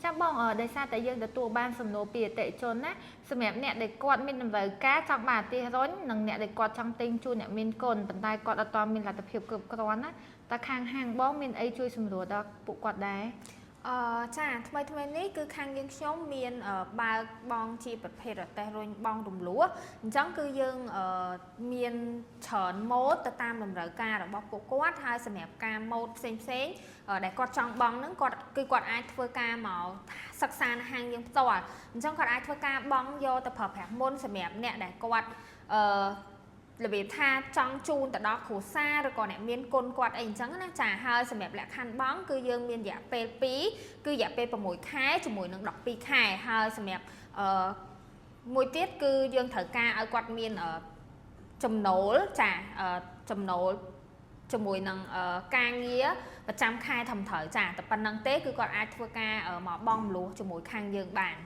Chắc bong ở đây xa tại dương đã tù ban sầm nô bìa tệ trốn á sầm mẹp nè để quạt mình nằm với cá trong bà tia rối nằng nè để quạt trong tinh chu nè mình cồn bàn tay quạt ở toàn mình là tập hiệp cực con á ta khang hàng bong mình ấy chui sầm rùa đó bộ quạt đá ចាថ្មីថ្មីនេះគឺខាងយើងខ្ញុំមានបើកបងជាប្រភេទរទេះរុញបងរំលោះអញ្ចឹងគឺយើងមានច្រើនម៉ូតទៅតាមតម្រូវការរបស់ពួកគាត់ហើយសម្រាប់ការម៉ូតផ្សេងផ្សេងដែលគាត់ចង់បងហ្នឹងគាត់គឺគាត់អាចធ្វើការមកសិក្សានៅហាងយើងផ្ទាល់អញ្ចឹងគាត់អាចធ្វើការបងយកទៅប្រើប្រាស់មុនសម្រាប់អ្នកដែលគាត់របៀបថាចង់ជូនទៅដល់គ្រួសារឬក៏អ្នកមានគុណគាត់អីអញ្ចឹងណាចាហើយសម្រាប់លក្ខខណ្ឌបងគឺយើងមានរយៈពេល2គឺរយៈពេល6ខែជាមួយនឹង12ខែហើយសម្រាប់មួយទៀតគឺយើងត្រូវការឲ្យគាត់មានចំណូលចាចំណូលជាមួយនឹងការងារប្រចាំខែត្រឹមត្រូវចាតែប៉ុណ្្នឹងទេគឺគាត់អាចធ្វើការមកបងមលោះជាមួយខាងយើងបាន